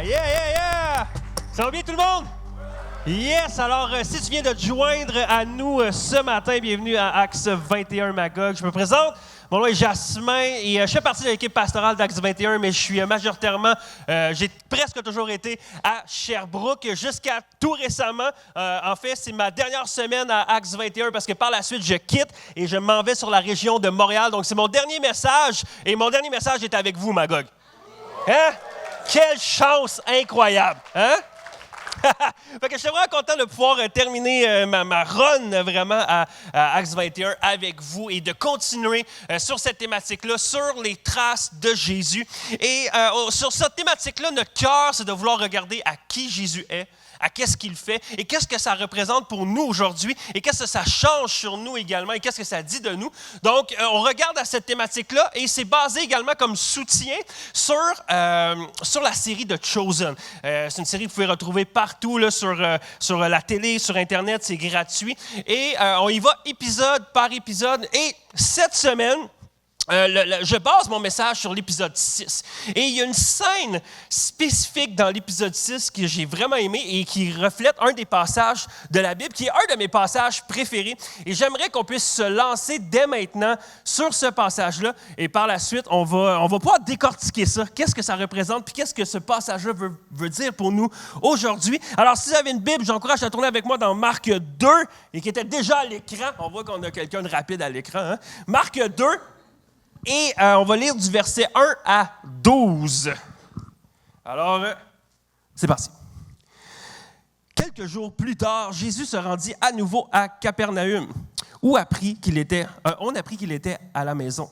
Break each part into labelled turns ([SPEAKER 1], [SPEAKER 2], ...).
[SPEAKER 1] Yeah! Ça va bien tout le monde? Yes! Alors, si tu viens de te joindre à nous ce matin, bienvenue à Axe 21 Magog. Je me présente, mon nom est Jasmin et je fais partie de l'équipe pastorale d'Axe 21, mais je suis majoritairement, j'ai presque toujours été à Sherbrooke jusqu'à tout récemment. En fait, c'est ma dernière semaine à Axe 21 parce que par la suite, je quitte et je m'en vais sur la région de Montréal. Donc, c'est mon dernier message et mon dernier message est avec vous, Magog. Hein? Quelle chance incroyable! Hein? Fait que je suis vraiment content de pouvoir terminer ma run vraiment à Axe 21 avec vous et de continuer sur cette thématique-là, sur les traces de Jésus. Et sur cette thématique-là, notre cœur, c'est de vouloir regarder à qui Jésus est, à qu'est-ce qu'il fait et qu'est-ce que ça représente pour nous aujourd'hui et qu'est-ce que ça change sur nous également et qu'est-ce que ça dit de nous. Donc, on regarde à cette thématique-là et c'est basé également comme soutien sur la série de Chosen. C'est une série que vous pouvez retrouver partout là, sur la télé, sur Internet, c'est gratuit. Et on y va épisode par épisode. Et cette semaine, je base mon message sur l'épisode 6. Et il y a une scène spécifique dans l'épisode 6 que j'ai vraiment aimé et qui reflète un des passages de la Bible, qui est un de mes passages préférés. Et j'aimerais qu'on puisse se lancer dès maintenant sur ce passage-là. Et par la suite, on va pouvoir décortiquer ça. Qu'est-ce que ça représente? Puis qu'est-ce que ce passage-là veut dire pour nous aujourd'hui? Alors, si vous avez une Bible, j'encourage à tourner avec moi dans Marc 2, et qui était déjà à l'écran. On voit qu'on a quelqu'un de rapide à l'écran. Hein? Marc 2. Et on va lire du verset 1 à 12. Alors, c'est parti. Quelques jours plus tard, Jésus se rendit à nouveau à Capernaum, où on apprit qu'il était à la maison.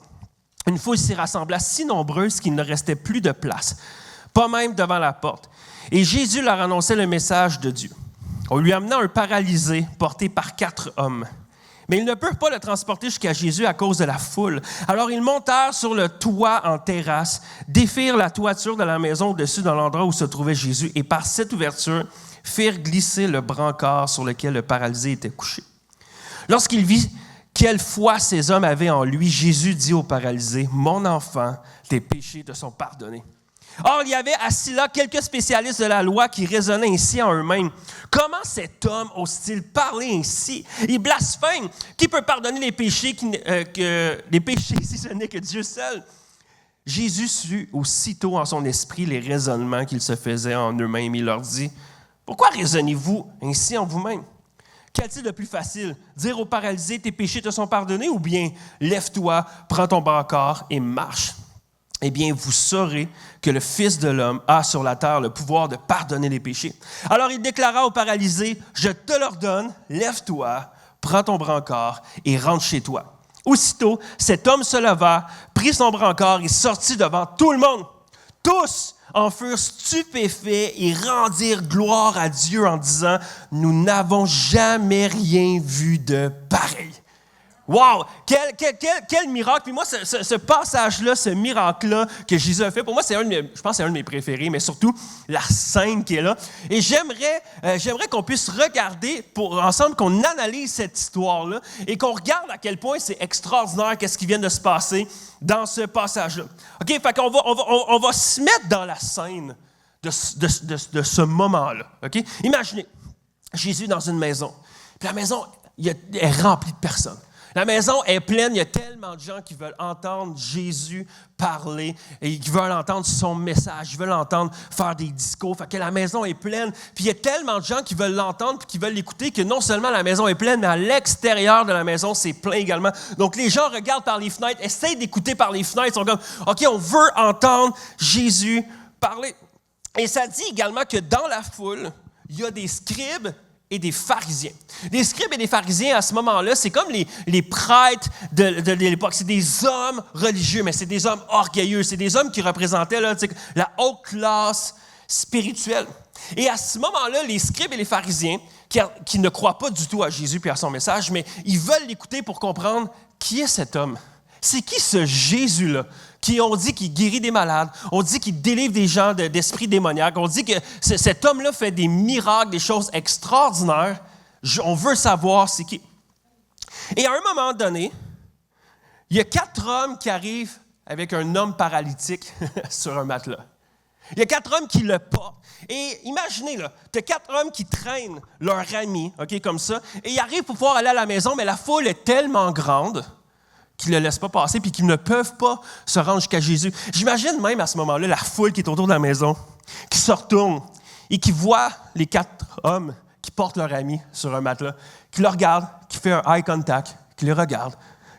[SPEAKER 1] Une foule s'y rassembla si nombreuse qu'il ne restait plus de place, pas même devant la porte. Et Jésus leur annonçait le message de Dieu. On lui amena un paralysé porté par 4 hommes. Mais ils ne purent pas le transporter jusqu'à Jésus à cause de la foule. Alors ils montèrent sur le toit en terrasse, défirent la toiture de la maison au-dessus de l'endroit où se trouvait Jésus, et par cette ouverture, firent glisser le brancard sur lequel le paralysé était couché. Lorsqu'il vit quelle foi ces hommes avaient en lui, Jésus dit au paralysé, « Mon enfant, tes péchés te sont pardonnés. » Or, il y avait assis là quelques spécialistes de la loi qui raisonnaient ainsi en eux-mêmes. Comment cet homme ose-t-il parler ainsi? Il blasphème. Qui peut pardonner les péchés, les péchés si ce n'est que Dieu seul? Jésus sut aussitôt en son esprit les raisonnements qu'ils se faisaient en eux-mêmes. Il leur dit, « Pourquoi raisonnez-vous ainsi en vous-même? Qu'a-t-il de plus facile? Dire au paralysé, tes péchés te sont pardonnés, ou bien, lève-toi, prends ton brancard et marche. Eh bien, vous saurez que le Fils de l'homme a sur la terre le pouvoir de pardonner les péchés. » Alors il déclara au paralysé, « Je te l'ordonne, lève-toi, prends ton brancard et rentre chez toi. » Aussitôt, cet homme se leva, prit son brancard et sortit devant tout le monde. Tous en furent stupéfaits et rendirent gloire à Dieu en disant, « Nous n'avons jamais rien vu de pareil. » Wow! Quel miracle! Puis moi, ce passage-là, ce miracle-là que Jésus a fait, pour moi, je pense que c'est un de mes préférés, mais surtout la scène qui est là. Et j'aimerais qu'on puisse regarder ensemble, qu'on analyse cette histoire-là et qu'on regarde à quel point c'est extraordinaire qu'est-ce qui vient de se passer dans ce passage-là. OK? Fait qu'on on va se mettre dans la scène de ce moment-là. OK? Imaginez, Jésus dans une maison. Puis la maison est remplie de personnes. La maison est pleine, il y a tellement de gens qui veulent entendre Jésus parler et qui veulent entendre son message, qui veulent l'entendre faire des discours. Fait que la maison est pleine. Puis il y a tellement de gens qui veulent l'entendre et qui veulent l'écouter que non seulement la maison est pleine, mais à l'extérieur de la maison, c'est plein également. Donc les gens regardent par les fenêtres, essayent d'écouter par les fenêtres, sont comme « OK, on veut entendre Jésus parler. » Et ça dit également que dans la foule, il y a des scribes et des pharisiens. Des scribes et des pharisiens, à ce moment-là, c'est comme les prêtres de l'époque. C'est des hommes religieux, mais c'est des hommes orgueilleux. C'est des hommes qui représentaient là, la haute classe spirituelle. Et à ce moment-là, les scribes et les pharisiens, qui ne croient pas du tout à Jésus et à son message, mais ils veulent l'écouter pour comprendre qui est cet homme. C'est qui ce Jésus-là? On dit qu'il guérit des malades, on dit qu'il délivre des gens d'esprits démoniaques, on dit que cet homme-là fait des miracles, des choses extraordinaires. On veut savoir c'est qui. Et à un moment donné, il y a 4 hommes qui arrivent avec un homme paralytique sur un matelas. Il y a 4 hommes qui le portent. Et imaginez, là, tu as 4 hommes qui traînent leur ami, OK, comme ça, et ils arrivent pour pouvoir aller à la maison, mais la foule est tellement grande qu'ils ne le laissent pas passer puis qu'ils ne peuvent pas se rendre jusqu'à Jésus. J'imagine même à ce moment-là la foule qui est autour de la maison, qui se retourne et qui voit les 4 hommes qui portent leur ami sur un matelas, qui le regardent, qui fait un eye contact, qui les regarde,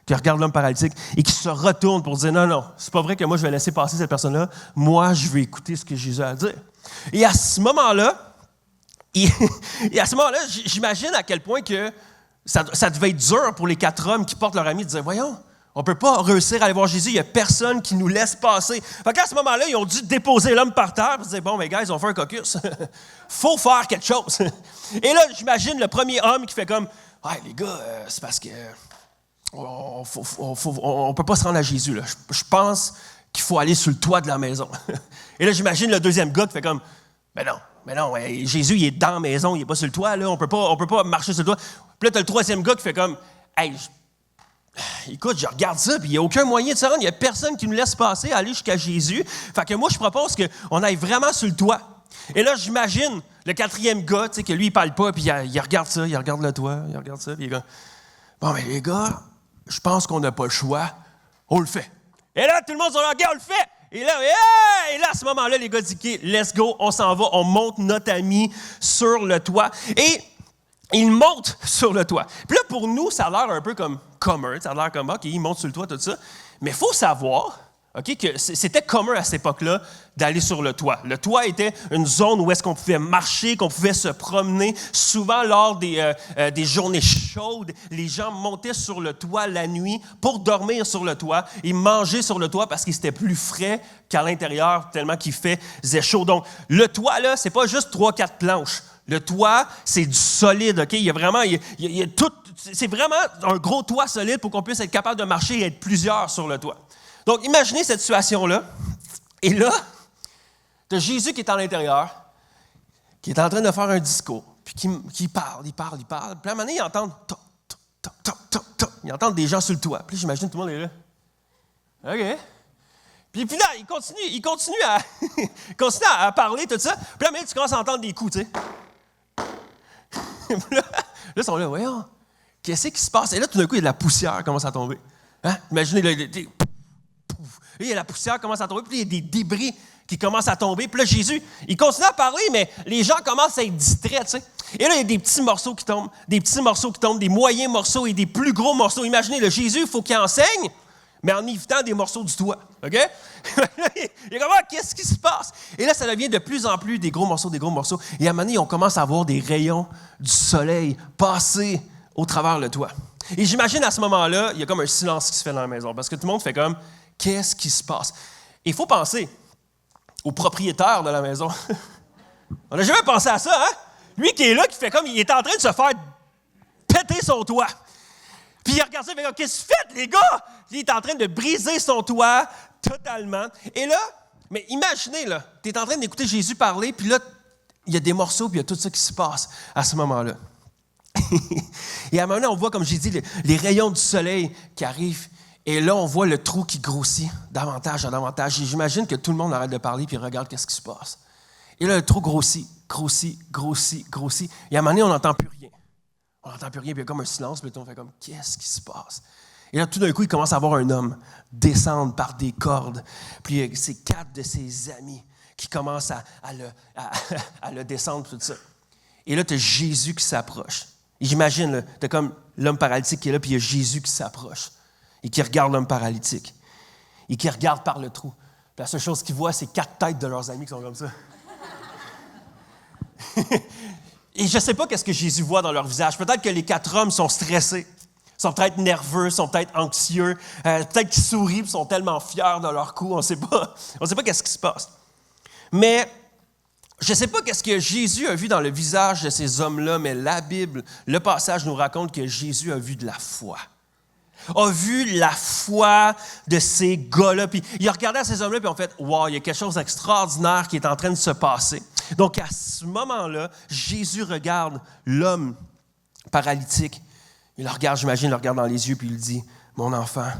[SPEAKER 1] qui regarde l'homme paralytique et qui se retourne pour dire « Non, c'est pas vrai que moi je vais laisser passer cette personne-là. Moi, je vais écouter ce que Jésus a à dire. » Et à ce moment-là, j'imagine à quel point que ça devait être dur pour les 4 hommes qui portent leur ami de dire « Voyons, on ne peut pas réussir à aller voir Jésus, il n'y a personne qui nous laisse passer. » Fait qu'à ce moment-là, ils ont dû déposer l'homme par terre et se dire « Bon, mais gars, ils ont fait un cocus. Faut faire quelque chose. » Et là, j'imagine le premier homme qui fait comme « Ouais, les gars, c'est parce que on ne peut pas se rendre à Jésus. Là. Je pense qu'il faut aller sur le toit de la maison. » Et là, j'imagine le deuxième gars qui fait comme « Mais non, Jésus, il est dans la maison, il n'est pas sur le toit, là, on peut pas marcher sur le toit. » Puis là, tu as le troisième gars qui fait comme « Hey, écoute, je regarde ça, puis il n'y a aucun moyen de se rendre. Il n'y a personne qui nous laisse passer, aller jusqu'à Jésus. Fait que moi, je propose qu'on aille vraiment sur le toit. » Et là, j'imagine le 4e gars, tu sais, que lui, il ne parle pas, puis il regarde ça, il regarde le toit, il regarde ça, puis il est comme « Bon, mais les gars, je pense qu'on n'a pas le choix. On le fait. » Et là, tout le monde se regarde, on le fait. Et là, à ce moment-là, les gars disent « Let's go, on s'en va, on monte notre ami sur le toit. » Et il monte sur le toit. Puis là, pour nous, ça a l'air un peu comme commun. Ça a l'air comme, OK, il monte sur le toit, tout ça. Mais il faut savoir, OK, que c'était commun à cette époque-là d'aller sur le toit. Le toit était une zone où est-ce qu'on pouvait marcher, qu'on pouvait se promener. Souvent, lors des journées chaudes, les gens montaient sur le toit la nuit pour dormir sur le toit et manger sur le toit parce qu'il était plus frais qu'à l'intérieur, tellement qu'il faisait chaud. Donc, le toit, là, c'est pas juste 3-4 planches. Le toit, c'est du solide, OK? Il y a tout, c'est vraiment un gros toit solide pour qu'on puisse être capable de marcher et être plusieurs sur le toit. Donc, imaginez cette situation-là. Et là, tu as Jésus qui est à l'intérieur, qui est en train de faire un discours, puis qui parle. Puis à un moment donné, ils entendent toc, toc, toc, toc, toc. Ils entendent des gens sur le toit. Puis j'imagine tout le monde est là. OK. Puis là, il continue à parler, tout ça. Puis là, mais tu commences à entendre des coups, tu sais. Là, ils sont là, voyons, qu'est-ce qui se passe? Et là, tout d'un coup, il y a de la poussière qui commence à tomber. Hein? Imaginez, là, il y a la poussière qui commence à tomber, puis il y a des débris qui commencent à tomber. Puis là, Jésus, il continue à parler, mais les gens commencent à être distraits, tu sais. Et là, il y a des petits morceaux qui tombent, des moyens morceaux et des plus gros morceaux. Imaginez, le Jésus, il faut qu'il enseigne, mais en évitant des morceaux du toit, OK? Il est comme, qu'est-ce qui se passe? Et là, ça devient de plus en plus des gros morceaux. Et à un moment donné, on commence à voir des rayons du soleil passer au travers le toit. Et j'imagine à ce moment-là, il y a comme un silence qui se fait dans la maison, parce que tout le monde fait comme, qu'est-ce qui se passe? Et il faut penser au propriétaire de la maison. On n'a jamais pensé à ça, hein? Lui qui est là, qui fait comme, il est en train de se faire péter son toit. Puis il regarde ça, il fait comme, qu'est-ce que vous faites, les gars? Il est en train de briser son toit totalement. Et là, mais imaginez, là, tu es en train d'écouter Jésus parler, puis là, il y a des morceaux, puis il y a tout ça qui se passe à ce moment-là. Et à un moment donné, on voit, comme j'ai dit, les rayons du soleil qui arrivent. Et là, on voit le trou qui grossit davantage en davantage. Et j'imagine que tout le monde arrête de parler, puis regarde qu'est-ce qui se passe. Et là, le trou grossit. Et à un moment donné, on n'entend plus rien. Puis il y a comme un silence, puis on fait comme, qu'est-ce qui se passe? Et là, tout d'un coup, il commence à voir un homme descendre par des cordes. Puis c'est 4 de ses amis qui commencent à le descendre, tout ça. Et là, tu as Jésus qui s'approche. Et j'imagine, tu as comme l'homme paralytique qui est là, puis il y a Jésus qui s'approche et qui regarde l'homme paralytique et qui regarde par le trou. Puis la seule chose qu'il voit, c'est 4 têtes de leurs amis qui sont comme ça. Et je ne sais pas qu'est-ce que Jésus voit dans leur visage. Peut-être que les 4 hommes sont stressés, sont peut-être nerveux, sont peut-être anxieux, peut-être qu'ils sourient et sont tellement fiers de leur coup. On ne sait pas. On ne sait pas qu'est-ce qui se passe. Mais je ne sais pas qu'est-ce que Jésus a vu dans le visage de ces hommes-là, mais la Bible, le passage nous raconte que Jésus a vu de la foi. A vu la foi de ces gars-là. Puis il a regardé à ces hommes-là, puis en fait, wow, il y a quelque chose d'extraordinaire qui est en train de se passer. Donc, à ce moment-là, Jésus regarde l'homme paralytique. Il le regarde, j'imagine, il le regarde dans les yeux, puis il lui dit, « Mon enfant,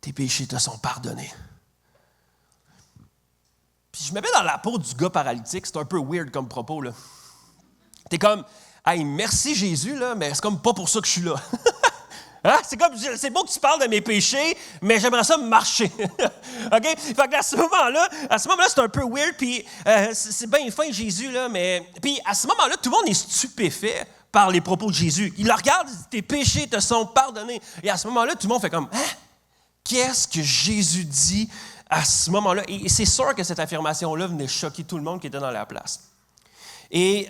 [SPEAKER 1] tes péchés te sont pardonnés. »
[SPEAKER 2] Puis je me mets dans la peau du gars paralytique. C'est un peu weird comme propos, là. T'es comme, hey, merci Jésus, là, mais c'est comme pas pour ça que je suis là. Hein? C'est beau que tu parles de mes péchés, mais j'aimerais ça marcher. OK? Fait qu'à ce moment-là, c'est un peu weird, puis c'est bien fin Jésus, là, mais. Puis à ce moment-là, tout le monde est stupéfait par les propos de Jésus. Il le regarde, il dit, tes péchés te sont pardonnés. Et à ce moment-là, tout le monde fait comme, hein? Qu'est-ce que Jésus dit à ce moment-là? Et c'est sûr que cette affirmation-là venait choquer tout le monde qui était dans la place. Et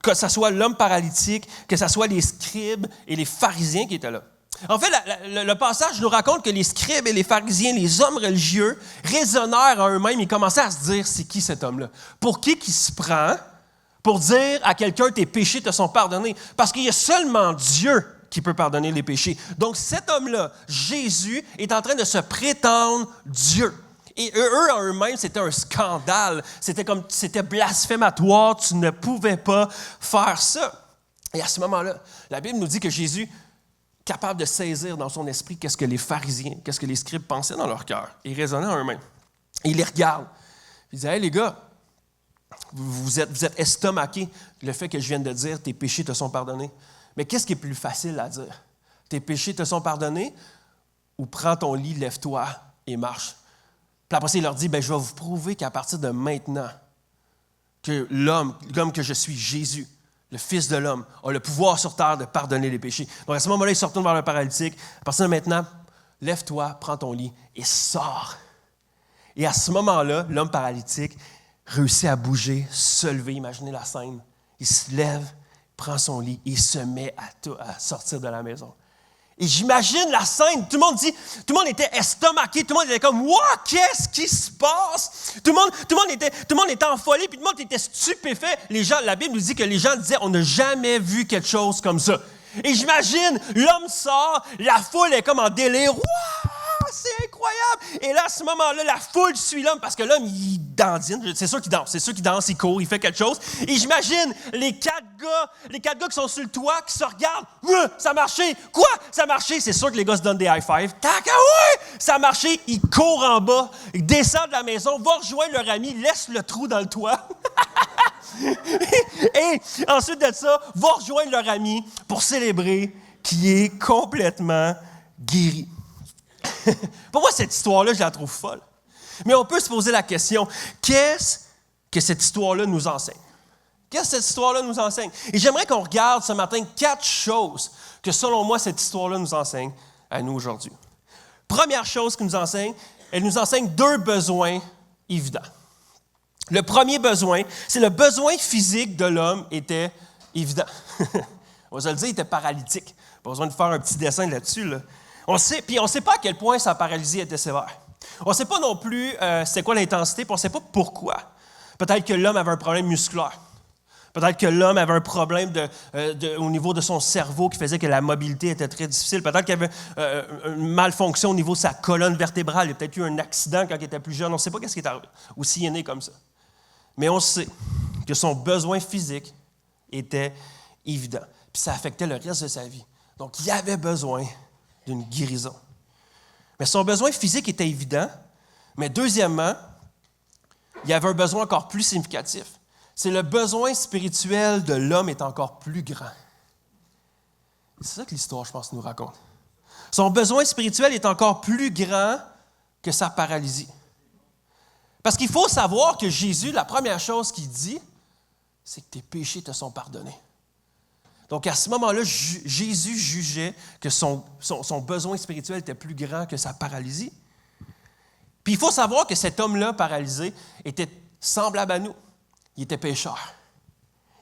[SPEAKER 2] que ce soit l'homme paralytique, que ce soit les scribes et les pharisiens qui étaient là. En fait, le passage nous raconte que les scribes et les pharisiens, les hommes religieux, raisonnèrent en eux-mêmes. Ils commençaient à se dire, c'est qui cet homme-là? Pour qui se prend pour dire à quelqu'un, tes péchés te sont pardonnés? Parce qu'il y a seulement Dieu qui peut pardonner les péchés. Donc cet homme-là, Jésus, est en train de se prétendre Dieu. Et eux, en eux-mêmes, c'était un scandale. C'était blasphématoire. Tu ne pouvais pas faire ça. Et à ce moment-là, la Bible nous dit que Jésus, capable de saisir dans son esprit qu'est-ce que les pharisiens, qu'est-ce que les scribes pensaient dans leur cœur, et raisonnaient en eux-mêmes. Et il les regarde. Il dit, « Hey les gars, vous êtes estomaqués le fait que je viens de dire, tes péchés te sont pardonnés. Mais qu'est-ce qui est plus facile à dire? Tes péchés te sont pardonnés ou prends ton lit, lève-toi et marche. » Puis après, il leur dit, je vais vous prouver qu'à partir de maintenant, que l'homme que je suis, Jésus, le Fils de l'homme, a le pouvoir sur terre de pardonner les péchés. Donc à ce moment-là, il se retourne vers le paralytique. À partir de maintenant, lève-toi, prends ton lit et sors. Et à ce moment-là, l'homme paralytique réussit à bouger, se lever. Imaginez la scène. Il se lève, prend son lit et se met à sortir de la maison. Et j'imagine la scène, tout le monde était estomaqué, tout le monde était comme « Wow, qu'est-ce qui se passe? » Tout le monde était en folie, puis tout le monde était stupéfait. La Bible nous dit que les gens disaient « On n'a jamais vu quelque chose comme ça. » Et j'imagine, l'homme sort, la foule est comme en délire. « Wow, c'est incroyable! » Et là, à ce moment-là, la foule suit l'homme, parce que l'homme, il dandine. C'est sûr qu'il danse, il court, il fait quelque chose. Et j'imagine les quatre gars qui sont sur le toit, qui se regardent. « Ça a marché! Quoi? Ça a marché! » C'est sûr que les gars se donnent des high-fives. « Tac, ouais! Ça a marché! » Ils courent en bas, ils descendent de la maison, vont rejoindre leur ami, laissent le trou dans le toit. Et ensuite de ça, vont rejoindre leur ami pour célébrer qui est complètement guéri. Pour moi, cette histoire-là, je la trouve folle. Mais on peut se poser la question, qu'est-ce que cette histoire-là nous enseigne? Qu'est-ce que cette histoire-là nous enseigne? Et j'aimerais qu'on regarde ce matin 4 choses que, selon moi, cette histoire-là nous enseigne à nous aujourd'hui. Première chose qu'elle nous enseigne 2 besoins évidents. Le premier besoin, c'est le besoin physique de l'homme était évident. On va se le dire, il était paralytique. Pas besoin de faire un petit dessin là-dessus, là. On ne sait pas à quel point sa paralysie était sévère. On ne sait pas non plus c'était quoi l'intensité, puis on ne sait pas pourquoi. Peut-être que l'homme avait un problème musculaire. Peut-être que l'homme avait un problème au niveau de son cerveau qui faisait que la mobilité était très difficile. Peut-être qu'il avait une malfonction au niveau de sa colonne vertébrale. Il a peut-être eu un accident quand il était plus jeune. On ne sait pas ce qui est arrivé. Ou s'il est né comme ça. Mais on sait que son besoin physique était évident. Puis ça affectait le reste de sa vie. Donc, il avait besoin d'une guérison. Mais son besoin physique était évident, mais deuxièmement, il y avait un besoin encore plus significatif. C'est le besoin spirituel de l'homme est encore plus grand. C'est ça que l'histoire, je pense, nous raconte. Son besoin spirituel est encore plus grand que sa paralysie. Parce qu'il faut savoir que Jésus, la première chose qu'il dit, c'est que tes péchés te sont pardonnés. Donc, à ce moment-là, Jésus jugeait que son besoin spirituel était plus grand que sa paralysie. Puis, il faut savoir que cet homme-là, paralysé, était semblable à nous. Il était pécheur.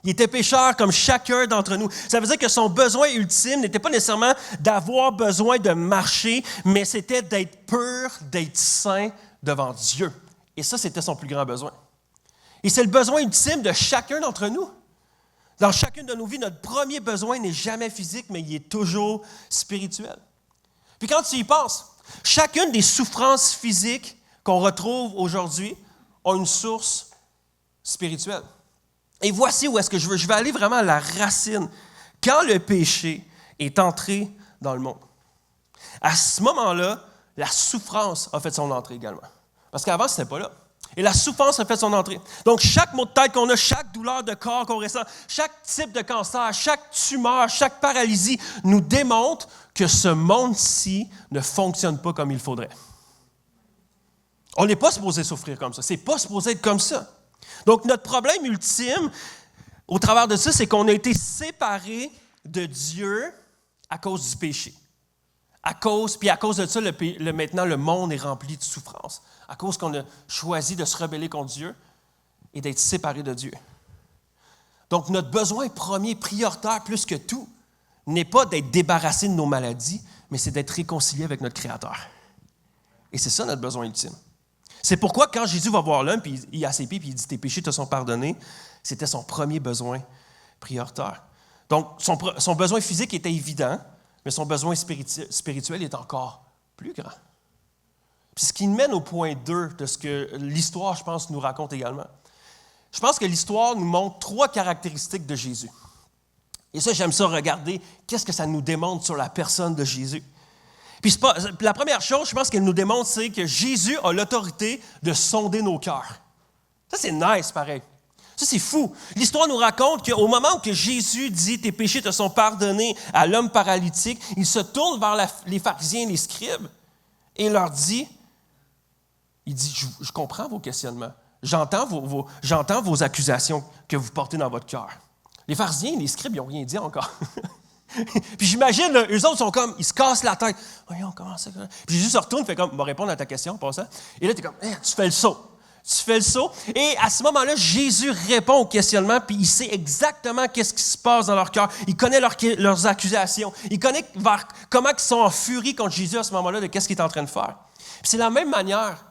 [SPEAKER 2] Il était pécheur comme chacun d'entre nous. Ça veut dire que son besoin ultime n'était pas nécessairement d'avoir besoin de marcher, mais c'était d'être pur, d'être saint devant Dieu. Et ça, c'était son plus grand besoin. Et c'est le besoin ultime de chacun d'entre nous. Dans chacune de nos vies, notre premier besoin n'est jamais physique, mais il est toujours spirituel. Puis quand tu y penses, chacune des souffrances physiques qu'on retrouve aujourd'hui a une source spirituelle. Et voici où est-ce que je veux. Je vais aller vraiment à la racine. Quand le péché est entré dans le monde, à ce moment-là, la souffrance a fait son entrée également. Parce qu'avant, ce n'était pas là. Et la souffrance a fait son entrée. Donc, chaque maux de tête qu'on a, chaque douleur de corps qu'on ressent, chaque type de cancer, chaque tumeur, chaque paralysie nous démontre que ce monde-ci ne fonctionne pas comme il faudrait. On n'est pas supposé souffrir comme ça. C'est pas supposé être comme ça. Donc, notre problème ultime, au travers de ça, c'est qu'on a été séparés de Dieu à cause du péché. À cause de ça, maintenant, le monde est rempli de souffrance. À cause qu'on a choisi de se rebeller contre Dieu et d'être séparés de Dieu. Donc, notre besoin premier, prioritaire, plus que tout, n'est pas d'être débarrassé de nos maladies, mais c'est d'être réconcilié avec notre Créateur. Et c'est ça notre besoin ultime. C'est pourquoi, quand Jésus va voir l'homme, puis il a ses pieds, puis il dit « Tes péchés te sont pardonnés », c'était son premier besoin prioritaire. Donc, son besoin physique était évident, mais son besoin spirituel est encore plus grand. Puis ce qui nous mène au point 2 de ce que l'histoire, je pense, nous raconte également. Je pense que l'histoire nous montre 3 caractéristiques de Jésus. Et ça, j'aime ça regarder qu'est-ce que ça nous démontre sur la personne de Jésus. Puis la première chose, je pense qu'elle nous démontre, c'est que Jésus a l'autorité de sonder nos cœurs. Ça, c'est nice, pareil. Ça, c'est fou. L'histoire nous raconte qu'au moment où que Jésus dit « Tes péchés te sont pardonnés » à l'homme paralytique, il se tourne vers les pharisiens et les scribes et leur dit, je comprends vos questionnements. J'entends vos accusations que vous portez dans votre cœur. Les pharisiens et les scribes, ils n'ont rien dit encore. Puis j'imagine, là, eux autres sont comme, ils se cassent la tête. Voyons, comment ça? Puis Jésus se retourne, fait comme, va répondre à ta question, pas ça. Et là, tu es comme, tu fais le saut. Tu fais le saut. Et à ce moment-là, Jésus répond au questionnement, puis il sait exactement qu'est-ce qui se passe dans leur cœur. Il connaît leurs accusations. Il connaît comment ils sont en furie contre Jésus à ce moment-là de qu'est-ce qu'il est en train de faire. Puis c'est la même manière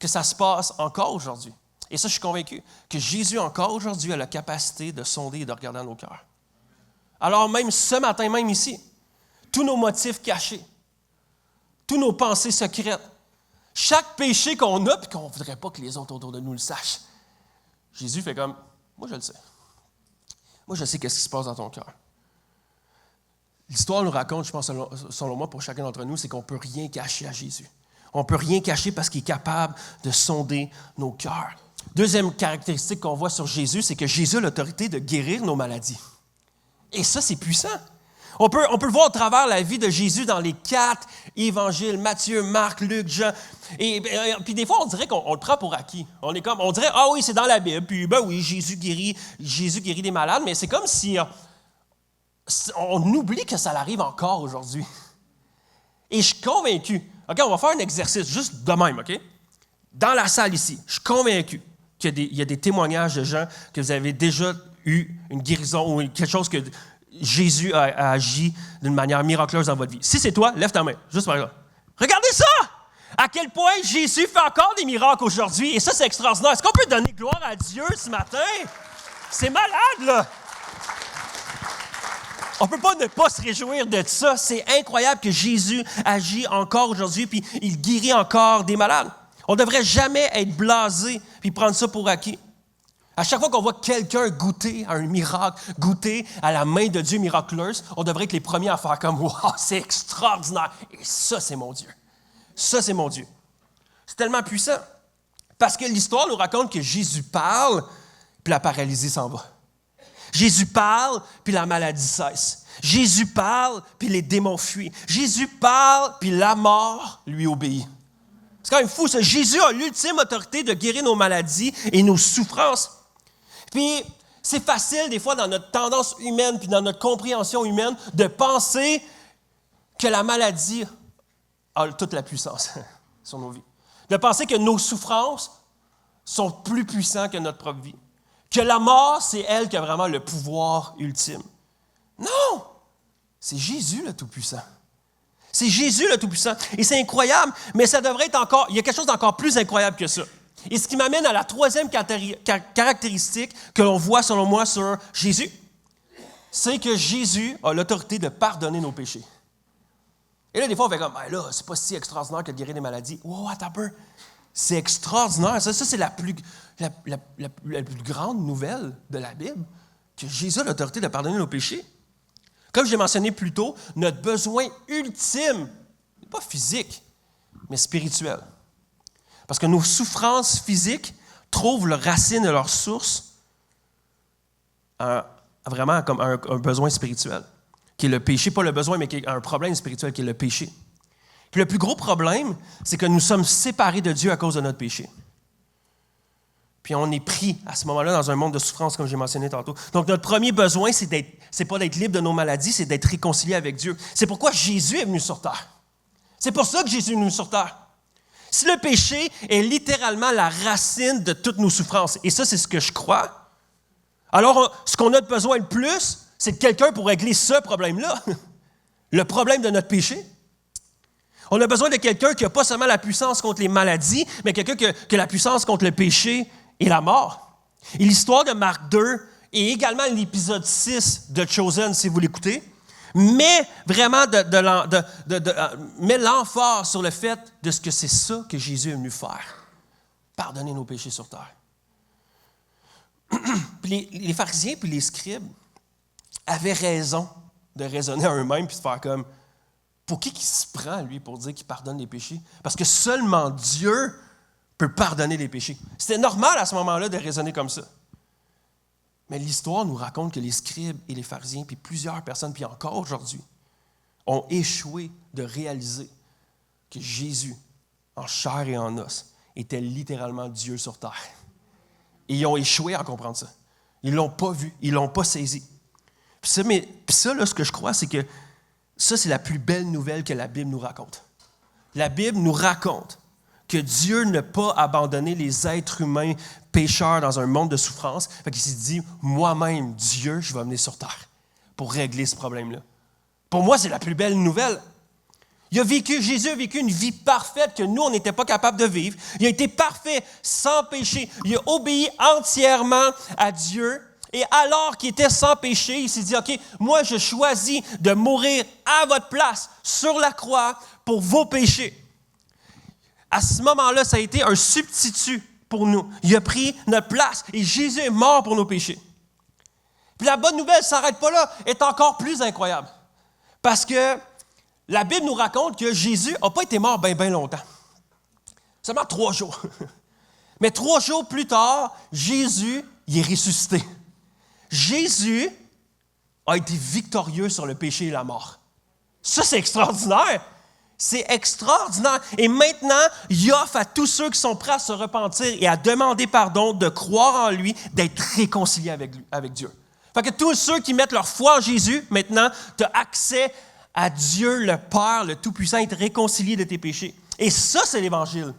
[SPEAKER 2] que ça se passe encore aujourd'hui. Et ça, je suis convaincu que Jésus, encore aujourd'hui, a la capacité de sonder et de regarder dans nos cœurs. Alors même ce matin, même ici, tous nos motifs cachés, tous nos pensées secrètes, chaque péché qu'on a et qu'on ne voudrait pas que les autres autour de nous le sachent, Jésus fait comme, moi je le sais. Moi je sais qu'est-ce qui se passe dans ton cœur. L'histoire nous raconte, je pense, selon moi, pour chacun d'entre nous, c'est qu'on ne peut rien cacher à Jésus. On ne peut rien cacher parce qu'il est capable de sonder nos cœurs. Deuxième caractéristique qu'on voit sur Jésus, c'est que Jésus a l'autorité de guérir nos maladies. Et ça, c'est puissant. On peut le voir au travers la vie de Jésus dans les 4 évangiles, Matthieu, Marc, Luc, Jean. Et puis des fois, on dirait qu'on le prend pour acquis. On dirait, ah oui, c'est dans la Bible. Puis ben oui, Jésus guérit des malades. Mais c'est comme si on oublie que ça arrive encore aujourd'hui. Et je suis convaincu. OK, on va faire un exercice juste de même, OK? Dans la salle ici, je suis convaincu qu'il y a des témoignages de gens que vous avez déjà eu une guérison ou quelque chose que Jésus a agi d'une manière miraculeuse dans votre vie. Si c'est toi, lève ta main, juste par exemple. Regardez ça! À quel point Jésus fait encore des miracles aujourd'hui. Et ça, c'est extraordinaire. Est-ce qu'on peut donner gloire à Dieu ce matin? C'est malade, là! On ne peut pas ne pas se réjouir de ça. C'est incroyable que Jésus agit encore aujourd'hui puis il guérit encore des malades. On ne devrait jamais être blasé puis prendre ça pour acquis. À chaque fois qu'on voit quelqu'un goûter à un miracle, goûter à la main de Dieu miraculeuse, on devrait être les premiers à faire comme « Wow, c'est extraordinaire! » Et ça, c'est mon Dieu. Ça, c'est mon Dieu. C'est tellement puissant. Parce que l'histoire nous raconte que Jésus parle, puis la paralysie s'en va. Jésus parle, puis la maladie cesse. Jésus parle, puis les démons fuient. Jésus parle, puis la mort lui obéit. C'est quand même fou, ça. Jésus a l'ultime autorité de guérir nos maladies et nos souffrances. Puis, c'est facile, des fois, dans notre tendance humaine puis dans notre compréhension humaine, de penser que la maladie a toute la puissance sur nos vies. De penser que nos souffrances sont plus puissantes que notre propre vie. Que la mort, c'est elle qui a vraiment le pouvoir ultime. Non! C'est Jésus le Tout-Puissant. C'est Jésus le Tout-Puissant. Et c'est incroyable, mais ça devrait être encore... Il y a quelque chose d'encore plus incroyable que ça. Et ce qui m'amène à la troisième caractéristique que l'on voit, selon moi, sur Jésus, c'est que Jésus a l'autorité de pardonner nos péchés. Et là, des fois, on fait comme, ben là, c'est pas si extraordinaire que de guérir des maladies. Wow, attends un peu. C'est extraordinaire. Ça c'est la plus grande nouvelle de la Bible, que Jésus a l'autorité de pardonner nos péchés. Comme j'ai mentionné plus tôt, notre besoin ultime n'est pas physique, mais spirituel. Parce que nos souffrances physiques trouvent leur racine et leur source vraiment comme un besoin spirituel, qui est le péché, pas le besoin, mais qui est un problème spirituel, qui est le péché. Puis le plus gros problème, c'est que nous sommes séparés de Dieu à cause de notre péché. Puis on est pris à ce moment-là dans un monde de souffrance, comme j'ai mentionné tantôt. Donc notre premier besoin, c'est pas d'être libre de nos maladies, c'est d'être réconcilié avec Dieu. C'est pourquoi Jésus est venu sur terre. C'est pour ça que Jésus est venu sur terre. Si le péché est littéralement la racine de toutes nos souffrances, et ça, c'est ce que je crois, alors ce qu'on a de besoin le plus, c'est de quelqu'un pour régler ce problème-là, le problème de notre péché. On a besoin de quelqu'un qui n'a pas seulement la puissance contre les maladies, mais quelqu'un qui a la puissance contre le péché et la mort. Et l'histoire de Marc 2 et également l'épisode 6 de Chosen, si vous l'écoutez, met vraiment met l'emphase sur le fait de ce que c'est ça que Jésus est venu faire. Pardonner nos péchés sur terre. Puis les pharisiens puis les scribes avaient raison de raisonner à eux-mêmes puis de faire comme, pour qui se prend, lui, pour dire qu'il pardonne les péchés? Parce que seulement Dieu peut pardonner les péchés. C'était normal à ce moment-là de raisonner comme ça. Mais l'histoire nous raconte que les scribes et les pharisiens, puis plusieurs personnes, puis encore aujourd'hui, ont échoué de réaliser que Jésus, en chair et en os, était littéralement Dieu sur terre. Et ils ont échoué à comprendre ça. Ils ne l'ont pas vu, ils ne l'ont pas saisi. Puis ça, là, ce que je crois, c'est que ça, c'est la plus belle nouvelle que la Bible nous raconte. La Bible nous raconte que Dieu n'a pas abandonné les êtres humains pécheurs dans un monde de souffrance. Fait qu'il s'est dit, moi-même, Dieu, je vais venir sur terre pour régler ce problème-là. Pour moi, c'est la plus belle nouvelle. Jésus a vécu une vie parfaite que nous, on n'était pas capable de vivre. Il a été parfait, sans péché. Il a obéi entièrement à Dieu. Et alors qu'il était sans péché, il s'est dit, OK, moi, je choisis de mourir à votre place sur la croix pour vos péchés. À ce moment-là, ça a été un substitut pour nous. Il a pris notre place et Jésus est mort pour nos péchés. Puis la bonne nouvelle ne s'arrête pas là, est encore plus incroyable. Parce que la Bible nous raconte que Jésus n'a pas été mort bien longtemps. Seulement 3 jours. Mais 3 jours plus tard, Jésus il est ressuscité. Jésus a été victorieux sur le péché et la mort. Ça, c'est extraordinaire. C'est extraordinaire. Et maintenant, il offre à tous ceux qui sont prêts à se repentir et à demander pardon, de croire en lui, d'être réconciliés avec Dieu. Fait que tous ceux qui mettent leur foi en Jésus, maintenant, tu as accès à Dieu, le Père, le Tout-Puissant, être réconcilié de tes péchés. Et ça, c'est l'Évangile.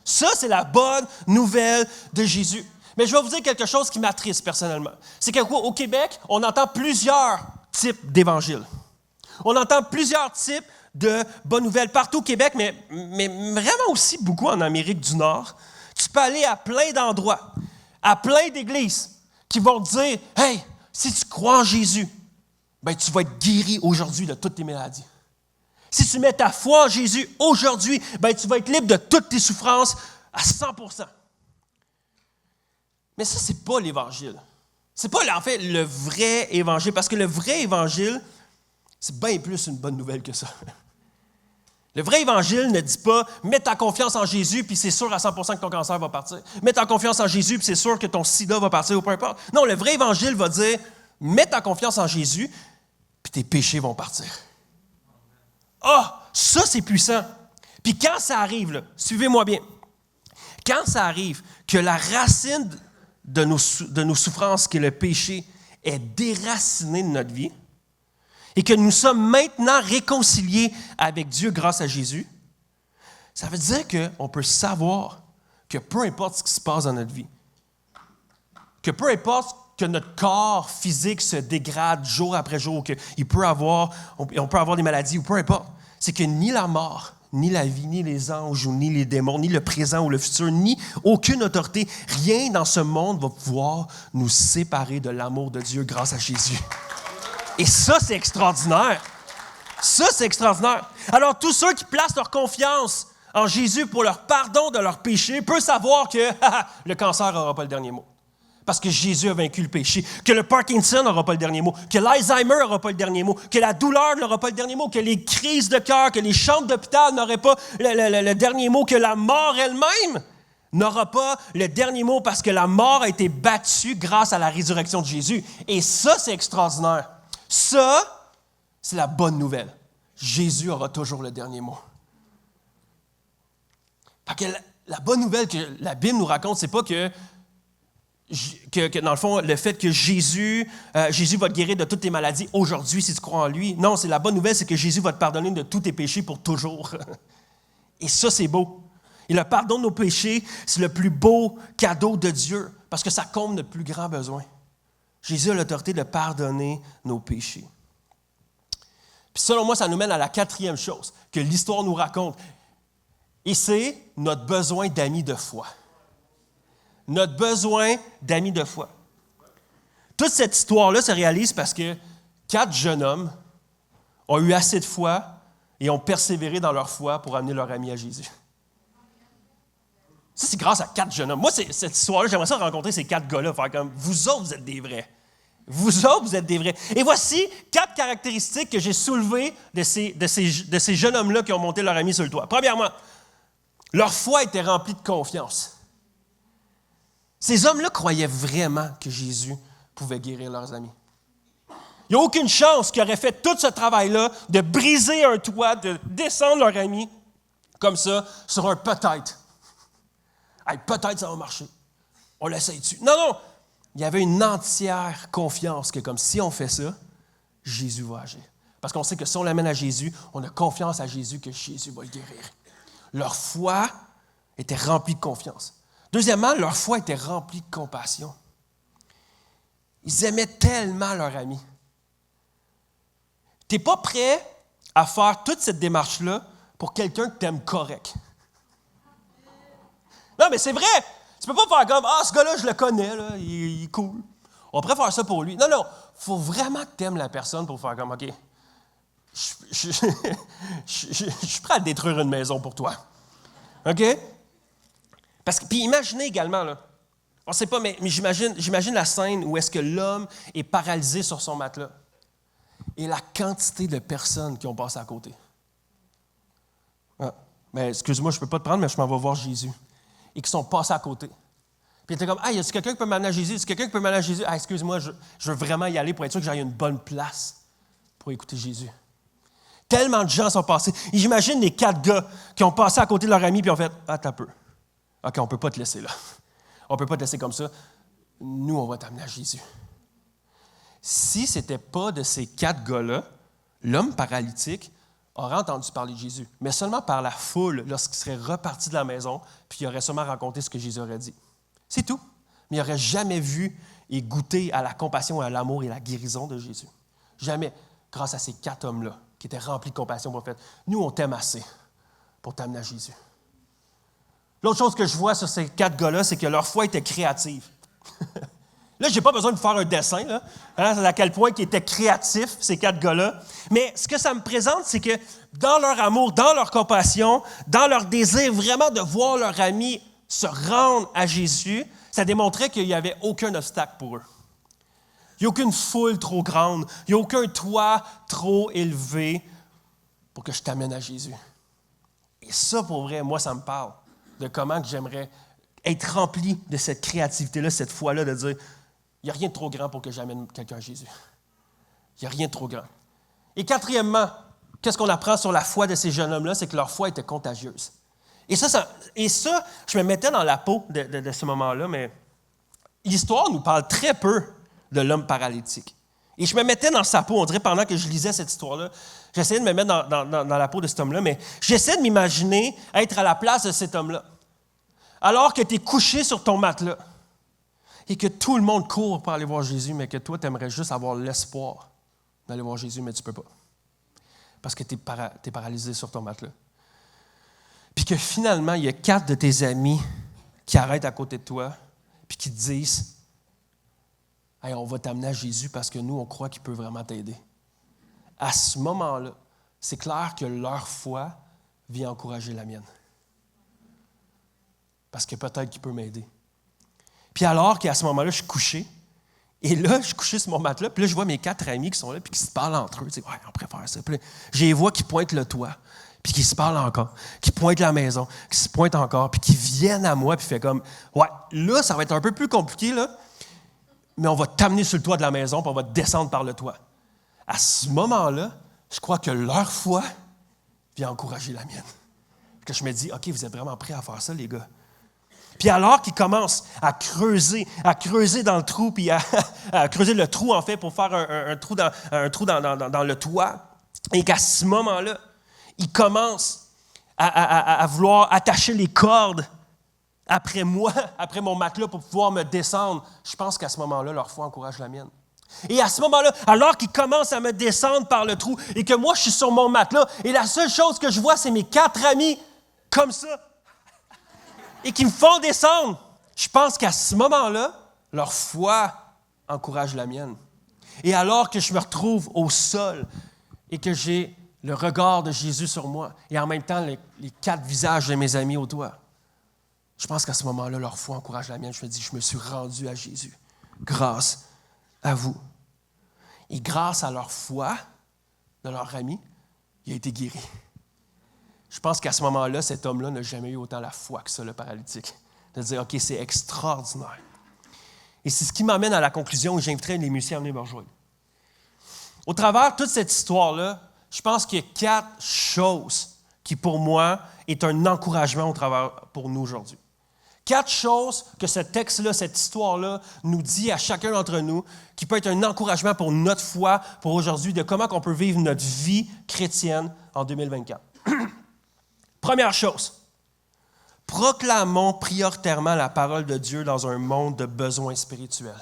[SPEAKER 2] Ça, c'est la bonne nouvelle de Jésus. Mais je vais vous dire quelque chose qui m'attriste personnellement. C'est qu'au Québec, on entend plusieurs types d'évangiles. On entend plusieurs types de bonnes nouvelles partout au Québec, mais vraiment aussi beaucoup en Amérique du Nord. Tu peux aller à plein d'endroits, à plein d'églises qui vont te dire « Hey, si tu crois en Jésus, ben, tu vas être guéri aujourd'hui de toutes tes maladies. Si tu mets ta foi en Jésus aujourd'hui, ben, tu vas être libre de toutes tes souffrances à 100%. » Mais ça, ce n'est pas l'Évangile. Ce n'est pas, en fait, le vrai Évangile, parce que le vrai Évangile, c'est bien plus une bonne nouvelle que ça. Le vrai Évangile ne dit pas « Mets ta confiance en Jésus, puis c'est sûr à 100% que ton cancer va partir. Mets ta confiance en Jésus, puis c'est sûr que ton sida va partir, ou peu importe. » Non, le vrai Évangile va dire « Mets ta confiance en Jésus, puis tes péchés vont partir. » Ah, ça, c'est puissant. Puis quand ça arrive, là, suivez-moi bien, quand ça arrive que la racine de nos souffrances, qui est le péché, est déracinée de notre vie, et que nous sommes maintenant réconciliés avec Dieu grâce à Jésus, ça veut dire qu'on peut savoir que peu importe ce qui se passe dans notre vie, que peu importe que notre corps physique se dégrade jour après jour, qu'on peut avoir des maladies, ou peu importe, c'est que ni la mort, ni la vie, ni les anges, ni les démons, ni le présent ou le futur, ni aucune autorité, rien dans ce monde va pouvoir nous séparer de l'amour de Dieu grâce à Jésus. Et ça, c'est extraordinaire. Ça, c'est extraordinaire. Alors, tous ceux qui placent leur confiance en Jésus pour leur pardon de leurs péchés peuvent savoir que le cancer n'aura pas le dernier mot. Parce que Jésus a vaincu le péché, que le Parkinson n'aura pas le dernier mot, que l'Alzheimer n'aura pas le dernier mot, que la douleur n'aura pas le dernier mot, que les crises de cœur, que les chambres d'hôpital n'auraient pas le dernier mot, que la mort elle-même n'aura pas le dernier mot parce que la mort a été battue grâce à la résurrection de Jésus. Et ça, c'est extraordinaire. Ça, c'est la bonne nouvelle. Jésus aura toujours le dernier mot. Parce que la bonne nouvelle que la Bible nous raconte, c'est pas que dans le fond, le fait que Jésus va te guérir de toutes tes maladies aujourd'hui si tu crois en lui. Non, c'est la bonne nouvelle, c'est que Jésus va te pardonner de tous tes péchés pour toujours. Et ça, c'est beau. Et le pardon de nos péchés, c'est le plus beau cadeau de Dieu parce que ça comble notre plus grand besoin. Jésus a l'autorité de pardonner nos péchés. Puis selon moi, ça nous mène à la quatrième chose que l'histoire nous raconte. Et c'est notre besoin d'amis de foi. Notre besoin d'amis de foi. Toute cette histoire-là se réalise parce que 4 jeunes hommes ont eu assez de foi et ont persévéré dans leur foi pour amener leur ami à Jésus. Ça, c'est grâce à 4 jeunes hommes. Moi, cette histoire-là, j'aimerais ça rencontrer ces 4 gars-là, faire comme, vous autres, vous êtes des vrais. Vous autres, vous êtes des vrais. Et voici 4 caractéristiques que j'ai soulevées de ces jeunes hommes-là qui ont monté leur ami sur le toit. Premièrement, leur foi était remplie de confiance. Ces hommes-là croyaient vraiment que Jésus pouvait guérir leurs amis. Il n'y a aucune chance qu'ils auraient fait tout ce travail-là de briser un toit, de descendre leur ami comme ça sur un peut-être. Hey, peut-être ça va marcher. On l'essaye dessus. Non, non. Il y avait une entière confiance que comme si on fait ça, Jésus va agir. Parce qu'on sait que si on l'amène à Jésus, on a confiance à Jésus que Jésus va le guérir. Leur foi était remplie de confiance. Deuxièmement, leur foi était remplie de compassion. Ils aimaient tellement leur ami. Tu n'es pas prêt à faire toute cette démarche-là pour quelqu'un que tu aimes correct. Non, mais c'est vrai! Tu peux pas faire comme « Ah, ce gars-là, je le connais, là, il est cool. On pourrait faire ça pour lui. » Non, non, il faut vraiment que tu aimes la personne pour faire comme « OK, je suis prêt à détruire une maison pour toi. » OK? Parce que, puis imaginez également, là, on ne sait pas, mais j'imagine la scène où est-ce que l'homme est paralysé sur son matelas et la quantité de personnes qui ont passé à côté. Ah, mais excuse-moi, je ne peux pas te prendre, mais je m'en vais voir Jésus. Et qui sont passés à côté. Puis il était comme, « Ah, y a-t-il quelqu'un qui peut m'amener à Jésus? Y a-t-il quelqu'un qui peut m'amener à Jésus? Ah, excuse-moi, je veux vraiment y aller pour être sûr que j'aille une bonne place pour écouter Jésus. » Tellement de gens sont passés. Et j'imagine les 4 gars qui ont passé à côté de leur ami puis ont fait, « Ah, t'as peu. OK, on ne peut pas te laisser là. On ne peut pas te laisser comme ça. Nous, on va t'amener à Jésus. » Si ce n'était pas de ces 4 gars-là, l'homme paralytique aurait entendu parler de Jésus, mais seulement par la foule lorsqu'il serait reparti de la maison, puis il aurait sûrement raconté ce que Jésus aurait dit. C'est tout. Mais il n'aurait jamais vu et goûté à la compassion, à l'amour et à la guérison de Jésus. Jamais, grâce à ces 4 hommes-là, qui étaient remplis de compassion, pour faire, nous, on t'aime assez pour t'amener à Jésus. L'autre chose que je vois sur ces 4 gars-là, c'est que leur foi était créative. Là, je n'ai pas besoin de faire un dessin, là, à quel point ils étaient créatifs, ces 4 gars-là. Mais ce que ça me présente, c'est que dans leur amour, dans leur compassion, dans leur désir vraiment de voir leur ami se rendre à Jésus, ça démontrait qu'il n'y avait aucun obstacle pour eux. Il n'y a aucune foule trop grande, il n'y a aucun toit trop élevé pour que je t'amène à Jésus. Et ça, pour vrai, moi, ça me parle de comment que j'aimerais être rempli de cette créativité-là, cette foi-là, de dire, il n'y a rien de trop grand pour que j'amène quelqu'un à Jésus. Il n'y a rien de trop grand. Et quatrièmement, qu'est-ce qu'on apprend sur la foi de ces jeunes hommes-là? C'est que leur foi était contagieuse. Et ça, je me mettais dans la peau de ce moment-là, mais l'histoire nous parle très peu de l'homme paralytique. Et je me mettais dans sa peau, on dirait, pendant que je lisais cette histoire-là, j'essayais de me mettre dans la peau de cet homme-là, mais j'essaie de m'imaginer être à la place de cet homme-là. Alors que tu es couché sur ton matelas et que tout le monde court pour aller voir Jésus, mais que toi, tu aimerais juste avoir l'espoir d'aller voir Jésus, mais tu ne peux pas. Parce que tu es paralysé sur ton matelas. Puis que finalement, il y a 4 de tes amis qui arrêtent à côté de toi puis qui te disent « Hey, on va t'amener à Jésus parce que nous, on croit qu'il peut vraiment t'aider. » À ce moment-là, c'est clair que leur foi vient encourager la mienne. Parce que peut-être qu'il peut m'aider. Puis alors qu'à ce moment-là, je suis couché, et là, je suis couché sur mon matelas, puis là, je vois mes 4 amis qui sont là, puis qui se parlent entre eux. Tu sais, ouais, on préfère ça. Puis là, je les vois qui pointent le toit. puis qui se parlent encore, qui pointent la maison, qui se pointent encore, puis qui viennent à moi, puis fait comme, ouais, là, ça va être un peu plus compliqué, là, mais on va t'amener sur le toit de la maison, puis on va te descendre par le toit. À ce moment-là, je crois que leur foi vient encourager la mienne. Que je me dis, OK, vous êtes vraiment prêts à faire ça, les gars? Puis alors qu'ils commencent à creuser dans le trou, puis à creuser le trou, en fait, pour faire un trou dans le toit, et qu'à ce moment-là, ils commencent à vouloir attacher les cordes après moi, après mon matelas, pour pouvoir me descendre. Je pense qu'à ce moment-là, leur foi encourage la mienne. Et à ce moment-là, alors qu'ils commencent à me descendre par le trou et que moi, je suis sur mon matelas et la seule chose que je vois, c'est mes 4 amis comme ça et qui me font descendre, je pense qu'à ce moment-là, leur foi encourage la mienne. Et alors que je me retrouve au sol et que j'ai le regard de Jésus sur moi et en même temps les 4 visages de mes amis au toit, je pense qu'à ce moment-là, leur foi encourage la mienne. Je me dis, je me suis rendu à Jésus grâce à vous. Et grâce à leur foi de leur ami, il a été guéri. Je pense qu'à ce moment-là, cet homme-là n'a jamais eu autant la foi que ça, le paralytique. De dire, OK, c'est extraordinaire. Et c'est ce qui m'amène à la conclusion où j'inviterai les musiciens à venir me rejoindre. Au travers de toute cette histoire-là, je pense qu'il y a 4 choses qui, pour moi, est un encouragement au travers pour nous aujourd'hui. 4 choses que ce texte-là, cette histoire-là, nous dit à chacun d'entre nous, qui peut être un encouragement pour notre foi, pour aujourd'hui, de comment on peut vivre notre vie chrétienne en 2024. Première chose, proclamons prioritairement la parole de Dieu dans un monde de besoins spirituels.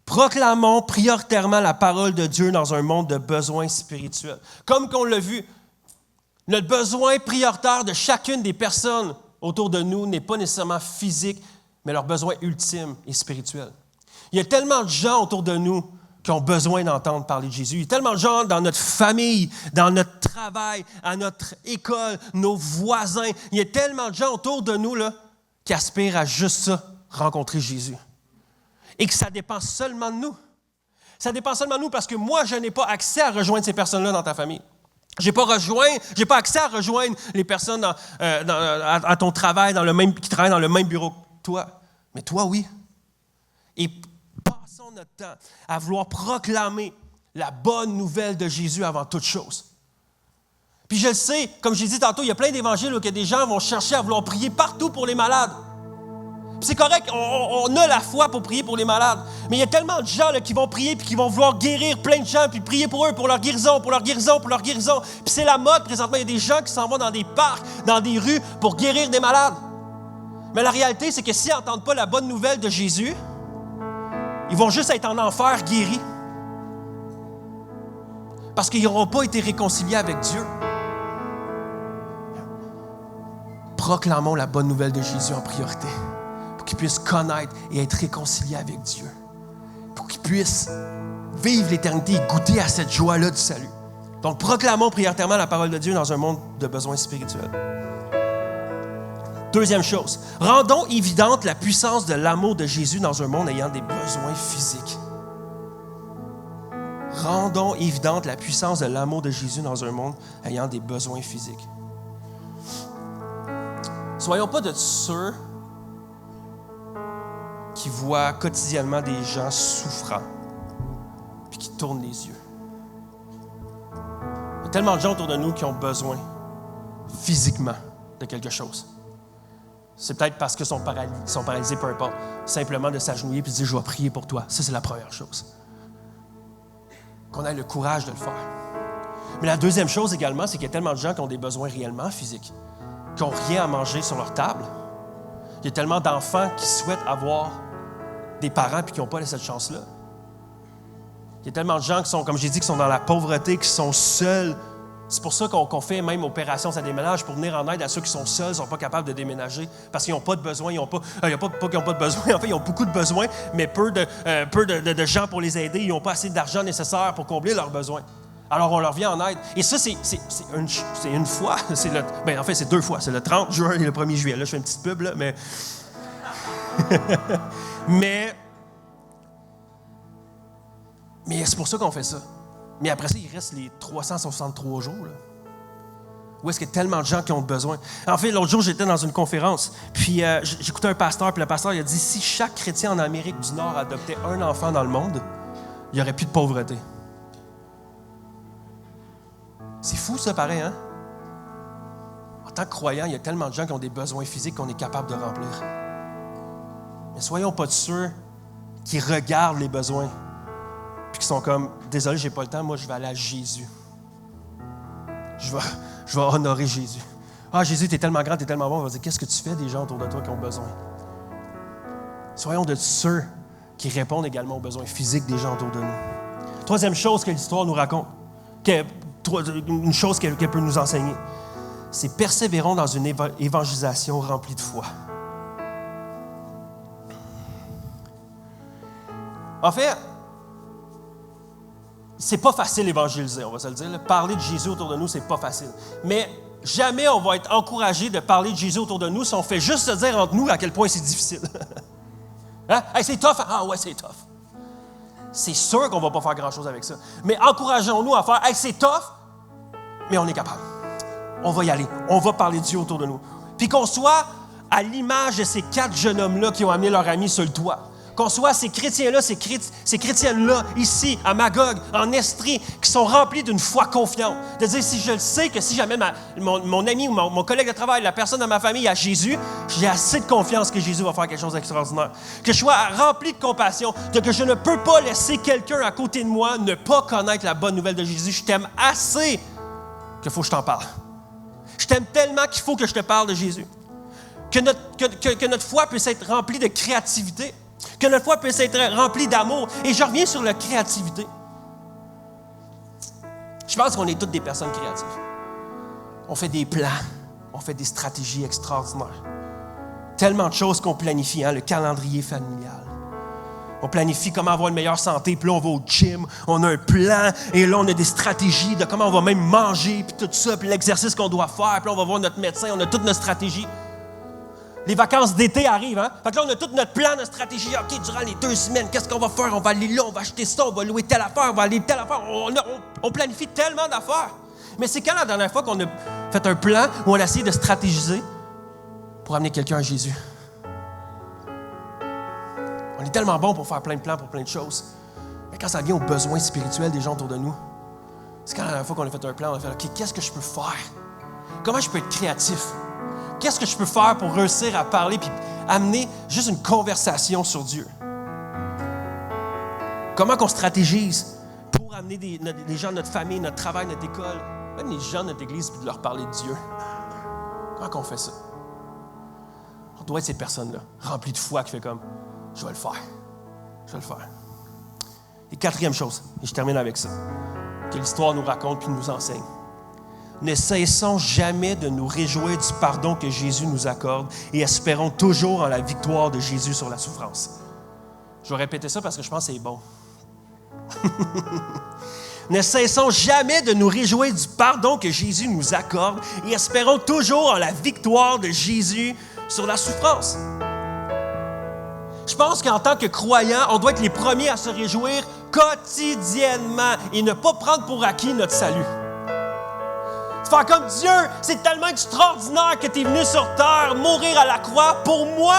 [SPEAKER 2] Proclamons prioritairement la parole de Dieu dans un monde de besoins spirituels. Comme qu'on l'a vu, notre besoin prioritaire de chacune des personnes autour de nous n'est pas nécessairement physique, mais leur besoin ultime et spirituel. Il y a tellement de gens autour de nous qui ont besoin d'entendre parler de Jésus. Il y a tellement de gens dans notre famille, dans notre travail, à notre école, nos voisins. Il y a tellement de gens autour de nous là, qui aspirent à juste ça, rencontrer Jésus. Et que ça dépend seulement de nous. Ça dépend seulement de nous parce que moi, je n'ai pas accès à rejoindre ces personnes-là dans ta famille. Je n'ai pas accès à rejoindre les personnes à ton travail, qui travaillent dans le même bureau que toi. Mais toi, oui. Et passons notre temps à vouloir proclamer la bonne nouvelle de Jésus avant toute chose. Puis je le sais, comme j'ai dit tantôt, il y a plein d'évangiles où des gens vont chercher à vouloir prier partout pour les malades. C'est correct, on a la foi pour prier pour les malades. Mais il y a tellement de gens là, qui vont prier puis qui vont vouloir guérir plein de gens puis prier pour eux, pour leur guérison, pour leur guérison, pour leur guérison. Puis c'est la mode présentement. Il y a des gens qui s'en vont dans des parcs, dans des rues pour guérir des malades. Mais la réalité, c'est que s'ils n'entendent pas la bonne nouvelle de Jésus, ils vont juste être en enfer guéris. Parce qu'ils n'auront pas été réconciliés avec Dieu. Proclamons la bonne nouvelle de Jésus en priorité. Pour qu'ils puissent connaître et être réconciliés avec Dieu. Pour qu'ils puissent vivre l'éternité et goûter à cette joie-là du salut. Donc, proclamons prioritairement la parole de Dieu dans un monde de besoins spirituels. Deuxième chose, rendons évidente la puissance de l'amour de Jésus dans un monde ayant des besoins physiques. Rendons évidente la puissance de l'amour de Jésus dans un monde ayant des besoins physiques. Soyons pas de ceux qui voient quotidiennement des gens souffrants puis qui tournent les yeux. Il y a tellement de gens autour de nous qui ont besoin physiquement de quelque chose. C'est peut-être parce qu'ils sont paralysés, peu importe. Simplement de s'agenouiller et de dire « Je vais prier pour toi ». Ça, c'est la première chose. Qu'on ait le courage de le faire. Mais la deuxième chose également, c'est qu'il y a tellement de gens qui ont des besoins réellement physiques, qui n'ont rien à manger sur leur table. Il y a tellement d'enfants qui souhaitent avoir des parents et qui n'ont pas cette chance-là. Il y a tellement de gens qui sont, comme j'ai dit, qui sont dans la pauvreté, qui sont seuls. C'est pour ça qu'on fait même opération ça déménage pour venir en aide à ceux qui sont seuls, ne sont pas capables de déménager parce qu'ils n'ont pas de besoin. Ils n'ont pas qu'ils n'ont pas de besoin. En fait, ils ont beaucoup de besoins, mais peu de gens pour les aider. Ils n'ont pas assez d'argent nécessaire pour combler leurs besoins. Alors, on leur vient en aide. Et ça, c'est une fois. En fait, c'est 2 fois. C'est le 30 juin et le 1er juillet. Là, je fais une petite pub, là, mais... mais c'est pour ça qu'on fait ça. Mais après ça, il reste les 363 jours. Là. Où est-ce qu'il y a tellement de gens qui ont besoin? En fait, l'autre jour, j'étais dans une conférence, puis j'écoutais un pasteur, puis le pasteur il a dit, si chaque chrétien en Amérique du Nord adoptait un enfant dans le monde, il n'y aurait plus de pauvreté. C'est fou, ça, pareil, hein? En tant que croyant, il y a tellement de gens qui ont des besoins physiques qu'on est capable de remplir. Mais soyons pas sûrs qui regardent les besoins, puis qui sont comme, désolé, j'ai pas le temps, moi, je vais aller à Jésus. Je vais honorer Jésus. Ah, Jésus, t'es tellement grand, t'es tellement bon. On va dire, qu'est-ce que tu fais des gens autour de toi qui ont besoin? Soyons de ceux qui répondent également aux besoins physiques des gens autour de nous. Troisième chose que l'histoire nous raconte, une chose qu'elle peut nous enseigner, c'est persévérons dans une évangélisation remplie de foi. En fait, c'est pas facile d'évangéliser, on va se le dire. Parler de Jésus autour de nous, c'est pas facile. Mais jamais on va être encouragé de parler de Jésus autour de nous si on fait juste se dire entre nous à quel point c'est difficile. Hein? Hey, c'est tough. Ah ouais, c'est tough. C'est sûr qu'on va pas faire grand-chose avec ça. Mais encourageons-nous à faire, hey, c'est tough, mais on est capable. On va y aller. On va parler de Dieu autour de nous. Puis qu'on soit à l'image de ces 4 jeunes hommes-là qui ont amené leur ami sur le toit. Qu'on soit ces chrétiens-là, ces chrétiennes-là, ici, à Magog, en Estrie, qui sont remplis d'une foi confiante. De dire, si je le sais que si j'amène mon ami ou mon collègue de travail, la personne de ma famille à Jésus, j'ai assez de confiance que Jésus va faire quelque chose d'extraordinaire. Que je sois rempli de compassion, que je ne peux pas laisser quelqu'un à côté de moi ne pas connaître la bonne nouvelle de Jésus. Je t'aime assez qu'il faut que je t'en parle. Je t'aime tellement qu'il faut que je te parle de Jésus. Que notre foi puisse être remplie de créativité. Que notre foi puisse être remplie d'amour. Et je reviens sur la créativité. Je pense qu'on est toutes des personnes créatives. On fait des plans, on fait des stratégies extraordinaires. Tellement de choses qu'on planifie, hein, le calendrier familial. On planifie comment avoir une meilleure santé, puis là, on va au gym, on a un plan, et là, on a des stratégies de comment on va même manger, puis tout ça, puis l'exercice qu'on doit faire, puis là, on va voir notre médecin, on a toute notre stratégie. Les vacances d'été arrivent, hein? Fait que là, on a tout notre plan, notre stratégie. OK, durant les 2 semaines, qu'est-ce qu'on va faire? On va aller là, on va acheter ça, on va louer telle affaire, on va aller telle affaire. On planifie tellement d'affaires. Mais c'est quand la dernière fois qu'on a fait un plan où on a essayé de stratégiser pour amener quelqu'un à Jésus? On est tellement bon pour faire plein de plans pour plein de choses. Mais quand ça vient aux besoins spirituels des gens autour de nous, c'est quand la dernière fois qu'on a fait un plan, on a fait OK, qu'est-ce que je peux faire? Comment je peux être créatif? Qu'est-ce que je peux faire pour réussir à parler puis amener juste une conversation sur Dieu? Comment qu'on stratégise pour amener des gens de notre famille, notre travail, notre école, même les gens de notre église, puis de leur parler de Dieu? Comment qu'on fait ça? On doit être ces personnes-là, remplies de foi, qui fait comme, je vais le faire. Je vais le faire. Et 4e chose, et je termine avec ça, que l'histoire nous raconte puis nous enseigne. Ne cessons jamais de nous réjouir du pardon que Jésus nous accorde et espérons toujours en la victoire de Jésus sur la souffrance. Je vais répéter ça parce que je pense que c'est bon. Ne cessons jamais de nous réjouir du pardon que Jésus nous accorde et espérons toujours en la victoire de Jésus sur la souffrance. Je pense qu'en tant que croyants, on doit être les premiers à se réjouir quotidiennement et ne pas prendre pour acquis notre salut. Faire comme Dieu, c'est tellement extraordinaire que tu es venu sur terre mourir à la croix pour moi.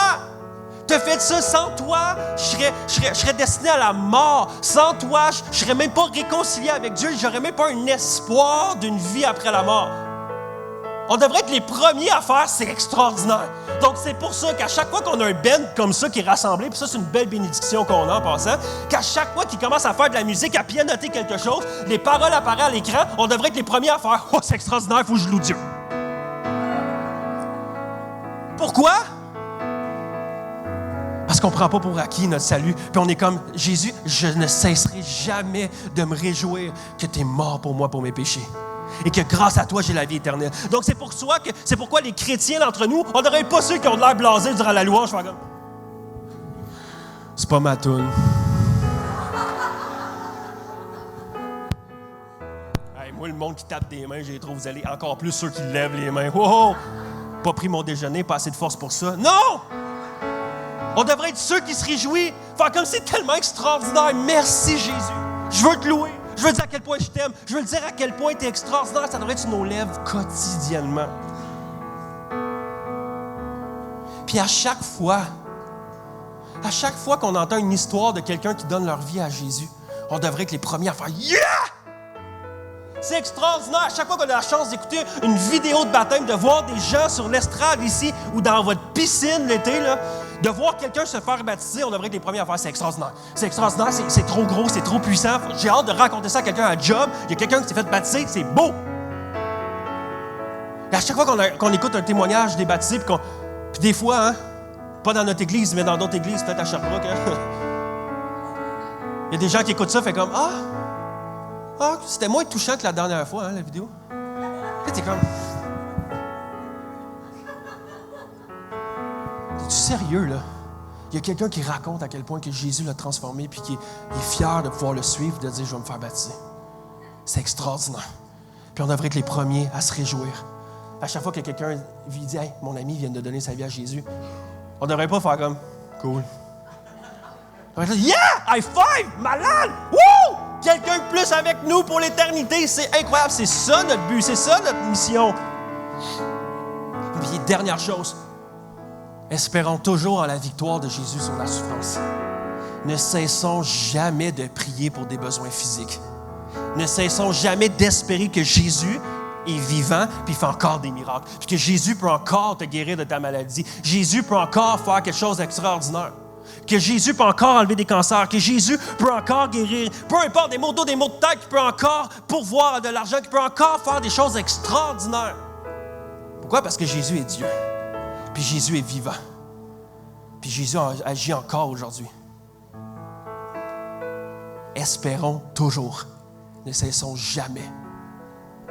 [SPEAKER 2] Tu as fait ça sans toi, je serais destiné à la mort. Sans toi, je ne serais même pas réconcilié avec Dieu. Je n'aurais même pas un espoir d'une vie après la mort. On devrait être les premiers à faire, c'est extraordinaire. Donc, c'est pour ça qu'à chaque fois qu'on a un band comme ça qui est rassemblé, puis ça, c'est une belle bénédiction qu'on a en passant, qu'à chaque fois qu'il commence à faire de la musique, à pianoter quelque chose, les paroles apparaissent à l'écran, on devrait être les premiers à faire « Oh, c'est extraordinaire, il faut que je loue Dieu. » Pourquoi? Parce qu'on ne prend pas pour acquis notre salut, puis on est comme « Jésus, je ne cesserai jamais de me réjouir que tu es mort pour moi, pour mes péchés. » Et que grâce à toi, j'ai la vie éternelle. Donc, c'est pourquoi les chrétiens d'entre nous, on n'aurait pas ceux qui ont de l'air blasés durant la louange. C'est pas ma toune. Hey, moi, le monde qui tape des mains, j'ai trop, vous allez encore plus ceux qui lèvent les mains. Wow! Pas pris mon déjeuner, pas assez de force pour ça. Non! On devrait être ceux qui se réjouissent. Faire comme c'est tellement extraordinaire. Merci, Jésus. Je veux te louer. Je veux dire à quel point je t'aime. Je veux dire à quel point tu es extraordinaire. Ça devrait être sur nos lèvres quotidiennement. Puis à chaque fois qu'on entend une histoire de quelqu'un qui donne leur vie à Jésus, on devrait être les premiers à faire « Yeah! » C'est extraordinaire. À chaque fois qu'on a la chance d'écouter une vidéo de baptême, de voir des gens sur l'estrade ici ou dans votre piscine l'été, là, de voir quelqu'un se faire baptiser, on devrait être les premiers à faire « C'est extraordinaire. C'est extraordinaire, c'est trop gros, c'est trop puissant. J'ai hâte de raconter ça à quelqu'un à job. Il y a quelqu'un qui s'est fait baptiser, c'est beau. » Et à chaque fois qu'on écoute un témoignage des baptisés, puis des fois, hein, pas dans notre église, mais dans d'autres églises, peut-être à Sherbrooke, hein, il y a des gens qui écoutent ça, fait comme « Ah, c'était moins touchant que la dernière fois, hein, la vidéo. » Là, t'es comme... Es-tu sérieux, là? Il y a quelqu'un qui raconte à quel point que Jésus l'a transformé puis qui est fier de pouvoir le suivre, de dire « Je vais me faire baptiser. » C'est extraordinaire. Puis on devrait être les premiers à se réjouir. À chaque fois que quelqu'un lui dit « Hey, mon ami vient de donner sa vie à Jésus », on ne devrait pas faire comme « Cool. » On devrait dire « Yeah! High five! Malade! Woo! Quelqu'un de plus avec nous pour l'éternité. C'est incroyable. C'est ça notre but. C'est ça notre mission. » Puis dernière chose, espérons toujours en la victoire de Jésus sur la souffrance. Ne cessons jamais de prier pour des besoins physiques. Ne cessons jamais d'espérer que Jésus est vivant puis il fait encore des miracles. Puis que Jésus peut encore te guérir de ta maladie. Jésus peut encore faire quelque chose d'extraordinaire. Que Jésus peut encore enlever des cancers, que Jésus peut encore guérir, peu importe, des maux de dos, des maux de tête, qu'il peut encore pourvoir de l'argent, qu'il peut encore faire des choses extraordinaires. Pourquoi? Parce que Jésus est Dieu. Puis Jésus est vivant. Puis Jésus agit encore aujourd'hui. Espérons toujours. Ne cessons jamais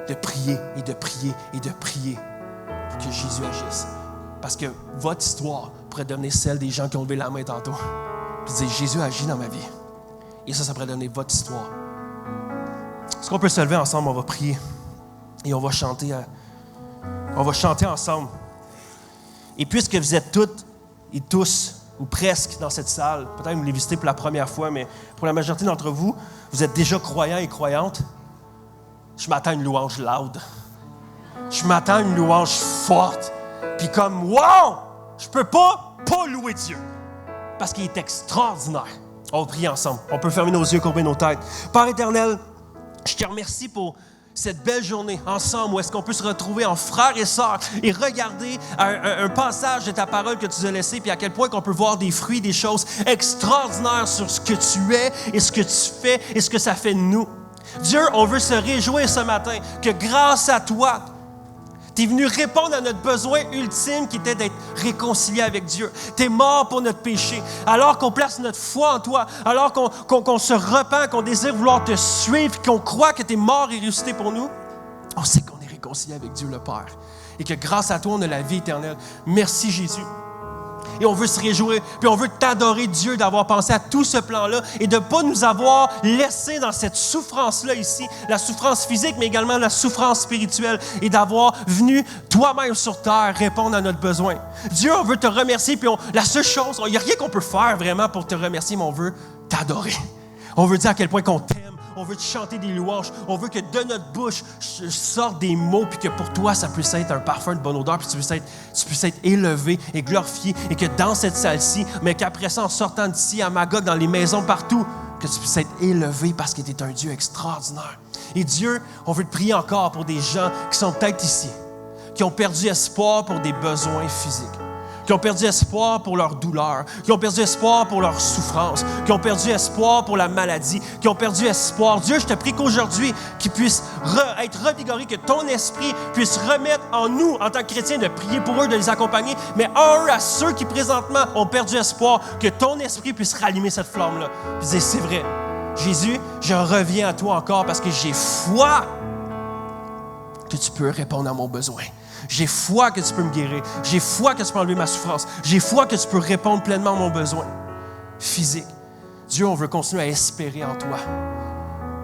[SPEAKER 2] de prier et de prier et de prier pour que Jésus agisse. Parce que votre histoire pourrait devenir celle des gens qui ont levé la main tantôt. Puis dire, Jésus agit dans ma vie. Et ça pourrait devenir votre histoire. Est-ce qu'on peut se lever ensemble? On va prier. Et on va chanter ensemble. Et puisque vous êtes toutes et tous, ou presque, dans cette salle, peut-être que vous les visitez pour la première fois, mais pour la majorité d'entre vous, vous êtes déjà croyants et croyantes. Je m'attends à une louange loud. Je m'attends à une louange forte. Puis comme, wow! Je peux pas louer Dieu. Parce qu'il est extraordinaire. On va prier ensemble. On peut fermer nos yeux, courber nos têtes. Père éternel, je te remercie pour cette belle journée ensemble où est-ce qu'on peut se retrouver en frères et sœurs et regarder un passage de ta parole que tu nous as laissé, puis à quel point qu'on peut voir des fruits, des choses extraordinaires sur ce que tu es et ce que tu fais et ce que ça fait de nous. Dieu, on veut se réjouir ce matin que grâce à toi, tu es venu répondre à notre besoin ultime qui était d'être réconcilié avec Dieu. Tu es mort pour notre péché. Alors qu'on place notre foi en toi, alors qu'on se repent, qu'on désire vouloir te suivre, qu'on croit que tu es mort et ressuscité pour nous, on sait qu'on est réconcilié avec Dieu le Père. Et que grâce à toi, on a la vie éternelle. Merci Jésus. Et on veut se réjouir, puis on veut t'adorer, Dieu, d'avoir pensé à tout ce plan-là et de ne pas nous avoir laissés dans cette souffrance-là ici, la souffrance physique, mais également la souffrance spirituelle, et d'avoir venu toi-même sur terre répondre à notre besoin. Dieu, on veut te remercier, puis la seule chose, il n'y a rien qu'on peut faire vraiment pour te remercier, mais on veut t'adorer. On veut dire à quel point qu'on t'aime. On veut te chanter des louanges. On veut que de notre bouche sortent des mots, puis que pour toi, ça puisse être un parfum de bonne odeur, puis tu puisses être élevé et glorifié, et que dans cette salle-ci, mais qu'après ça, en sortant d'ici à Magog, dans les maisons partout, que tu puisses être élevé parce que tu es un Dieu extraordinaire. Et Dieu, on veut te prier encore pour des gens qui sont peut-être ici, qui ont perdu espoir pour des besoins physiques, qui ont perdu espoir pour leur douleur, qui ont perdu espoir pour leur souffrance, qui ont perdu espoir pour la maladie, qui ont perdu espoir. Dieu, je te prie qu'aujourd'hui, qu'ils puissent être revigorés, que ton esprit puisse remettre en nous, en tant que chrétiens, de prier pour eux, de les accompagner, mais à ceux qui présentement ont perdu espoir, que ton esprit puisse rallumer cette flamme-là. Je disais, c'est vrai. Jésus, je reviens à toi encore parce que j'ai foi que tu peux répondre à mon besoin. J'ai foi que tu peux me guérir. J'ai foi que tu peux enlever ma souffrance. J'ai foi que tu peux répondre pleinement à mon besoin physique. Dieu, on veut continuer à espérer en toi.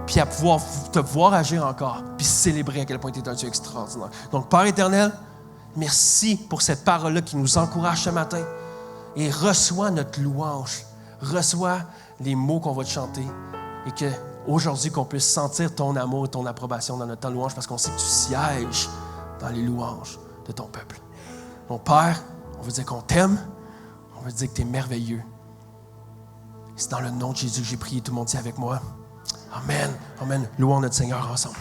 [SPEAKER 2] Puis à pouvoir te voir agir encore. Puis célébrer à quel point tu es un Dieu extraordinaire. Donc, Père éternel, merci pour cette parole-là qui nous encourage ce matin. Et reçois notre louange. Reçois les mots qu'on va te chanter. Et que Aujourd'hui, qu'on puisse sentir ton amour et ton approbation dans notre temps de louange parce qu'on sait que tu sièges dans les louanges de ton peuple. Mon Père, on veut dire qu'on t'aime, on veut dire que tu es merveilleux. C'est dans le nom de Jésus que j'ai prié, tout le monde dit avec moi. Amen. Amen. Louons notre Seigneur ensemble.